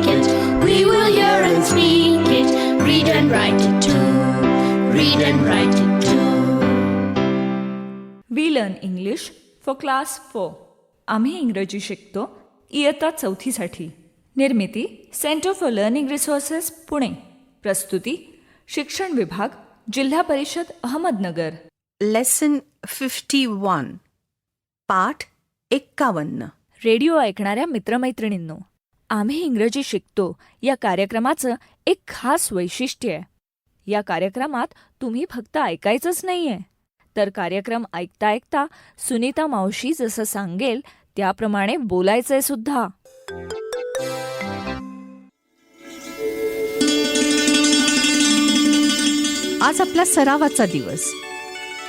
it. We will hear and speak it. Read and write it too. Read and write it too. We learn English for class 4. आम्ही इंग्रजी शिकतो इयत्ता 4साठी. निर्मिती centre for learning resources Pune. प्रस्तुती शिक्षण विभाग जिल्हा परिषद अहमदनगर. लेसन 51 पाठ 51. रेडिओ ऐकणाऱ्या मित्रमैत्रिणींनो, आम्ही इंग्रजी शिकतो या कार्यक्रमाचं एक खास वैशिष्ट्य आहे. या कार्यक्रमात तुम्ही फक्त ऐकायचंच नाहीये, तर कार्यक्रम ऐकता ऐकता सुनीता मावशी जसं सांगेल त्याप्रमाणे बोलायचंय सुद्धा. आज आपला सरावाचा दिवस.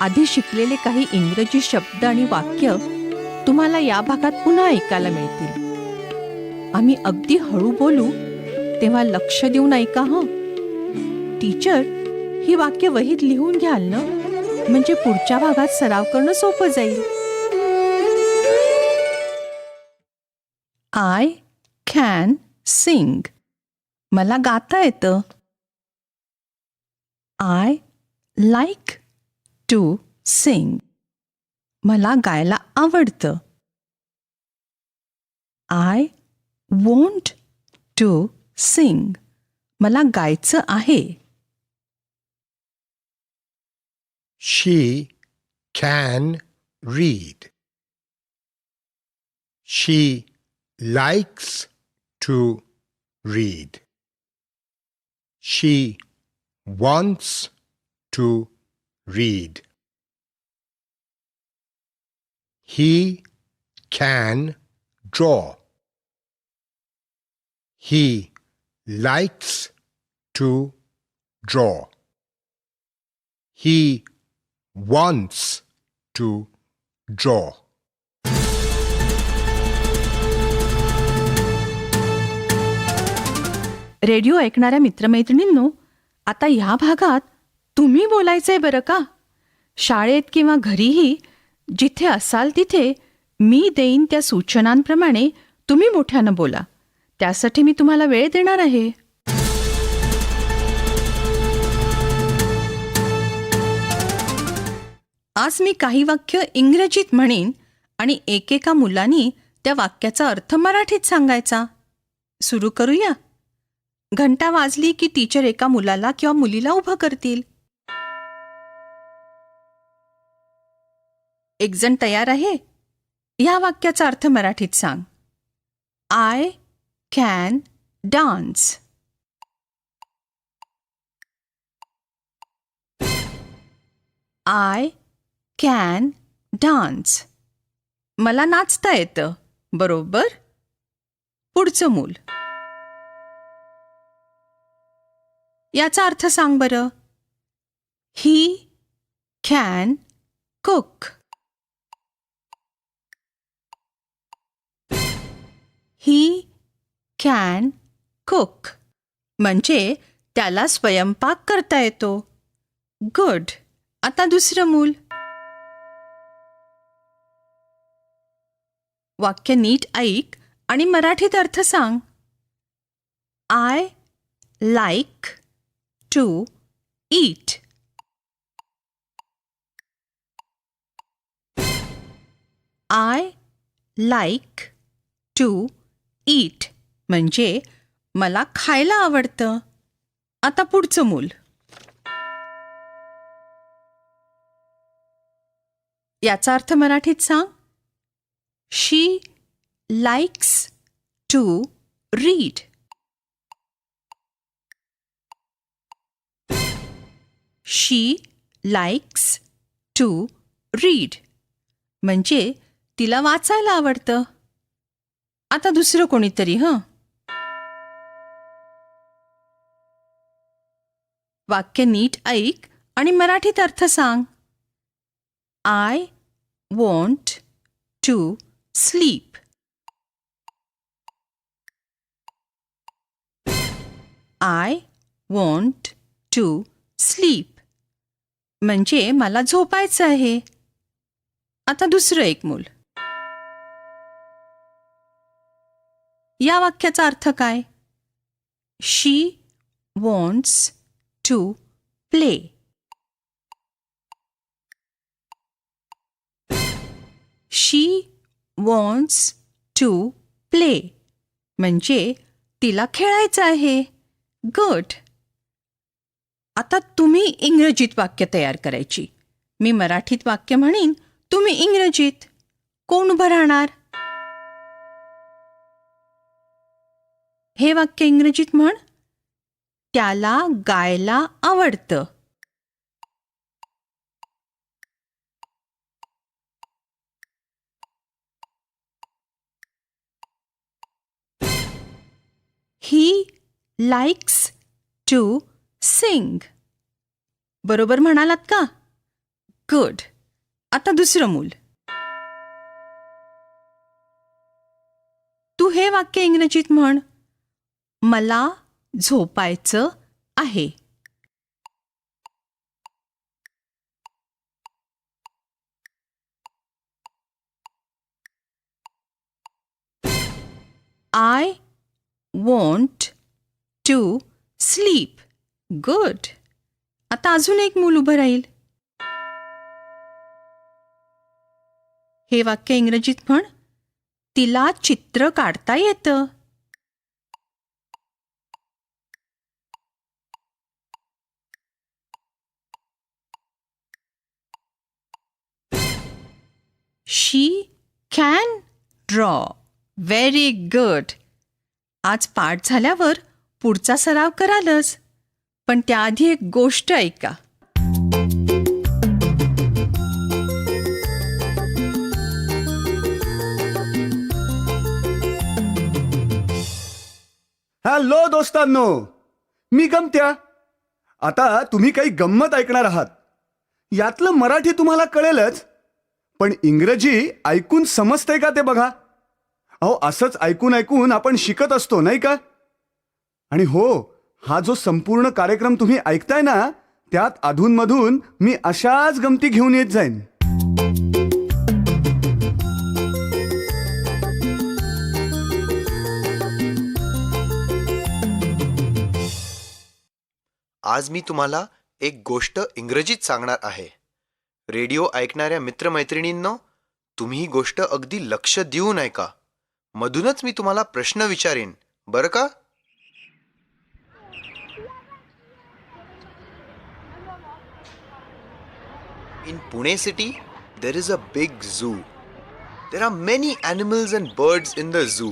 आधी शिकलेले काही इंग्रजी शब्द आणि वाक्य तुम्हाला या भागात पुन्हा ऐकायला मिळतील. आम्ही अगदी हळू बोलू तेव्हा लक्ष देऊन ऐका हं. टीचर ही वाक्य वहीत लिहून घ्याल ना, म्हणजे पुढच्या भागात सराव करणं सोपं जाईल. I can sing. मला गाता येतं. I like to sing. मला गायला आवडतं. I want to sing. मला गायचं आहे. She can read. She likes to read. She wants to read. He can draw. He likes to draw. He wants to draw. Radio ऐकणाऱ्या मित्रमैत्रिणींनो, आता ह्या भागात तुम्ही बोलायचंय बरं का. शाळेत किंवा घरीही जिथे असाल तिथे मी देईन त्या सूचनांप्रमाणे तुम्ही मोठ्यानं बोला. त्यासाठी मी तुम्हाला वेळ देणार आहे. आज मी काही वाक्य इंग्रजीत म्हणेन आणि एकेका मुलांनी त्या वाक्याचा अर्थ मराठीत सांगायचा. सुरू करूया. घंटा वाजली की टीचर एका मुलाला किंवा मुलीला उभं करतील. एक जण तयार आहे. ह्या वाक्याचा अर्थ मराठीत सांग. I can dance. I can dance. मला नाचता येतं. बरोबर. पुढचं मूल. याचा अर्थ सांग बरं. He can cook. He can cook म्हणजे त्याला स्वयंपाक करता येतो. गुड. आता दुसरं मूल. वाक्य नीट ऐक आणि मराठीत अर्थ सांग. I like to eat. I like to eat म्हणजे मला खायला आवडतं. आता पुढचं मूल. याचा अर्थ मराठीत सांग. She likes to read. She likes to read म्हणजे तिला वाचायला आवडतं. आता दुसरं कोणीतरी हं. वाक्य नीट ऐक आणि मराठीत अर्थ सांग. I want to sleep. I want to sleep म्हणजे मला झोपायचं आहे. आता दुसरं एक मूल. या वाक्याचा अर्थ काय? She wants to play. She wants to play म्हणजे तिला खेळायचं आहे. गुड. आता तुम्ही इंग्रजीत वाक्य तयार करायची. मी मराठीत वाक्य म्हणीन, तुम्ही इंग्रजीत. कोण उभं राहणार? हे वाक्य इंग्रजीत म्हण. त्याला गायला आवडतं. He likes to sing. बरोबर म्हणालात का? गुड. आता दुसरं मूल. तू हे वाक्य इंग्रजीत म्हण. मला झोपायचं आहे. I want to sleep. Good. आता अजून एक मूल उभं राहील. हे वाक्य इंग्रजीत म्हण. तिला चित्र काढता येतं. शी कॅन ड्रॉ. Very good. आज पाठ झाल्यावर पुढचा सराव करालच, पण त्याआधी एक गोष्ट ऐका. हॅलो दोस्तांनो, मी गमत्या. आता तुम्ही काही गंमत ऐकणार आहात. यातलं मराठी तुम्हाला कळेलच, पण इंग्रजी ऐकून समजतंय का ते बघा. अहो, असंच ऐकून ऐकून आपण शिकत असतो, नाही का? आणि हो, हा जो संपूर्ण कार्यक्रम तुम्ही ऐकताय ना, त्यात अधूनमधून मी अशाच गमती घेऊन येत जाईन. आज मी तुम्हाला एक गोष्ट इंग्रजीत सांगणार आहे. रेडिओ ऐकणाऱ्या मित्रमैत्रिणींनो, तुम्ही ही गोष्ट अगदी लक्ष देऊन ऐका. मधूनच मी तुम्हाला प्रश्न विचारेन, बरं का? In Pune city, there is a big zoo. There are many animals and birds in the zoo.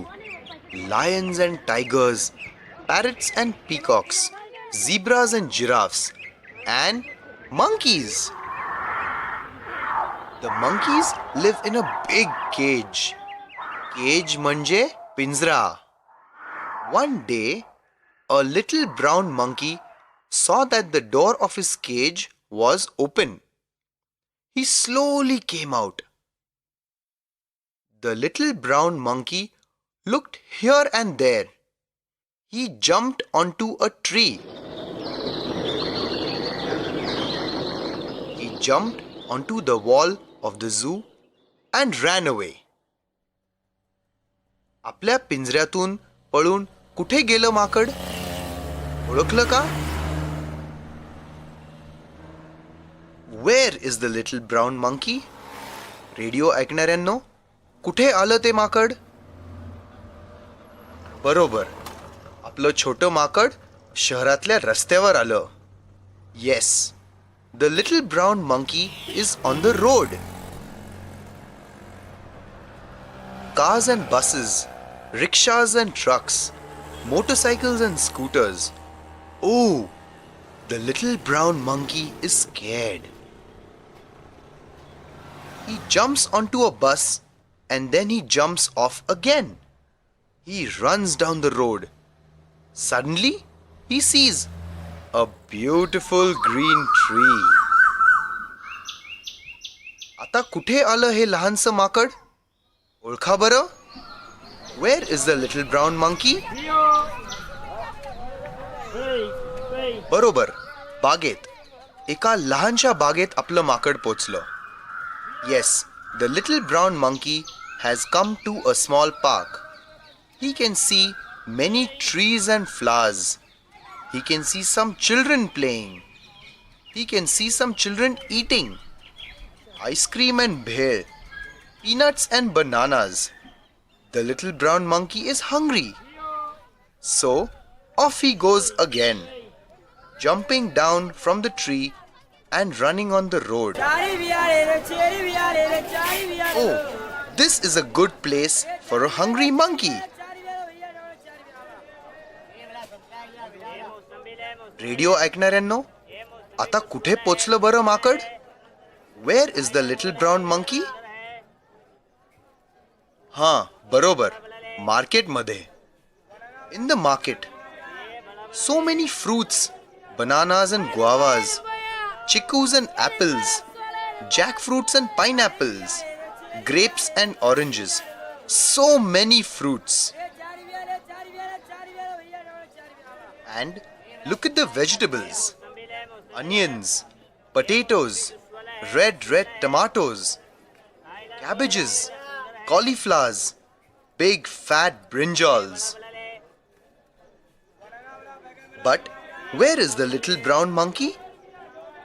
Lions and tigers, parrots and peacocks, zebras and giraffes, and monkeys. The monkeys live in a big cage. Cage म्हणजे पिंजरा. One day, a little brown monkey saw that the door of his cage was open. He slowly came out. The little brown monkey looked here and there. He jumped onto a tree. He jumped onto the wall of the zoo and ran away. आपल्या पिंजऱ्यातून पळून कुठे गेलं माकड? ओळखलं का? Where is the little brown monkey? Radio ऐकणाऱ्यांनो, कुठे आलं ते माकड? बरोबर, आपलं छोटं माकड शहरातल्या रस्त्यावर आलं. Yes, the little brown monkey is on the road. Cars and buses, rickshaws and trucks, motorcycles and scooters. Oh, the little brown monkey is scared. He jumps onto a bus and then he jumps off again. He runs down the road. Suddenly, he sees a beautiful green tree. आता कुठे आलं हे लहानसं माकड? ओळखा बरं? Where is the little brown monkey? बरोबर, बागेत. एका लहानशा बागेत आपलं माकड पोचलं. Yes, the little brown monkey has come to a small park. He can see many trees and flowers. He can see some children playing. He can see some children eating. Ice cream and bhel. Peanuts and bananas. The little brown monkey is hungry. So, off he goes again, jumping down from the tree and running on the road. Oh, this is a good place for a hungry monkey. Radio ऐकणाऱ्यांनो, आता कुठे पोचलं बरं माकड? Where is the little brown monkey? हां, बरोबर, मार्केटमध्ये. In the market, so many fruits, bananas and guavas, chickus and apples, jackfruits and pineapples, grapes and oranges. So many fruits. And look at the vegetables. Onions, potatoes, red tomatoes, cabbages, cauliflowers, big fat brinjals. But where is the little brown monkey?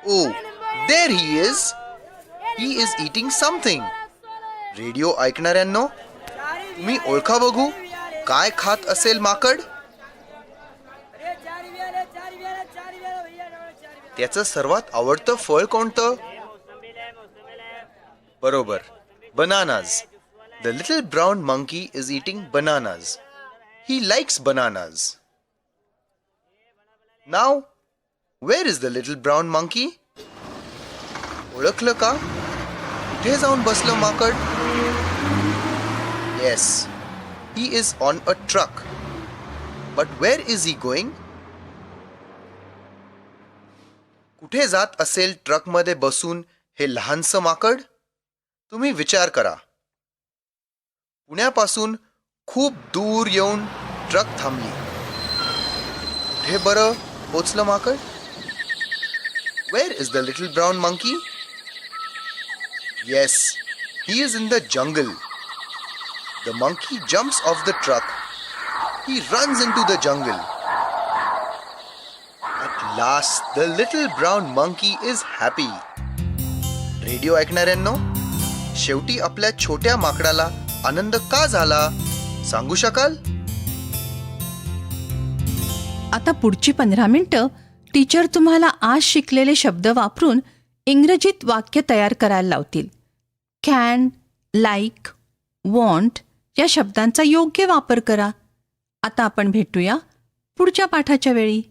Oh, there he is. He is eating something. Radio ऐकणाऱ्यांनो, तुम्ही ओळखा बघू काय खात असेल माकड? त्याचं सर्वात आवडतं फळ कोणतं? बरोबर, bananas. The little brown monkey is eating bananas. He likes bananas. Now, where is the little brown monkey? ओळखलं का? कुठे जाऊन बसलं माकड? Yes, he is on a truck. But where is he going? कुठे जात असेल ट्रकमध्ये बसून हे लहानसं माकड? तुम्ही विचार करा. पुण्यापासून खूप दूर येऊन ट्रक थांबली. कुठे बरं पोचलं माकड? Where is the little brown monkey? Yes, he is in the jungle. The monkey jumps off the truck. He runs into the jungle. At last, the little brown monkey is happy. Radio ऐकणाऱ्यांनो, शेवटी आपल्या छोट्या माकडाला आनंद का झाला सांगू शकाल? आता पुढची 15 मिनिटं टीचर तुम्हाला आज शिकलेले शब्द वापरून इंग्रजीत वाक्य तयार करायला लावतील. कॅन, लाईक, वॉन्ट या शब्दांचा योग्य वापर करा. आता आपण भेटूया पुढच्या पाठाच्या वेळी.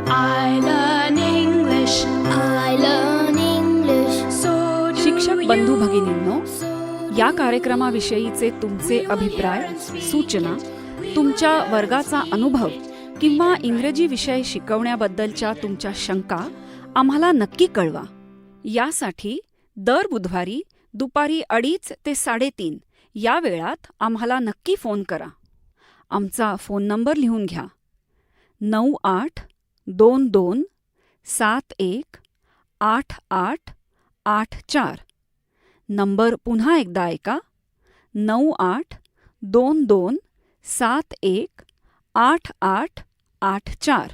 I learn English. I learn English. So do शिक्षक बंधू you. भगिनींनो, या कार्यक्रमाविषयीचे तुमचे अभिप्राय, सूचना, तुमच्या वर्गाचा अनुभव किंवा इंग्रजी विषय शिकवण्याबद्दलच्या तुमच्या शंका आम्हाला नक्की कळवा. यासाठी दर बुधवारी दुपारी 2:30 ते 3:30 या वेळात आम्हाला नक्की फोन करा. आमचा फोन नंबर लिहून घ्या. 9822718884. नंबर पुन्हा एकदा ऐका. 9822718884.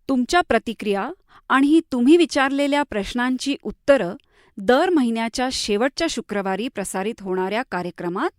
तुमच्या प्रतिक्रिया आणि तुम्ही विचारलेल्या प्रश्नांची उत्तरं दर महिन्याच्या शेवटच्या शुक्रवारी प्रसारित होणाऱ्या कार्यक्रमात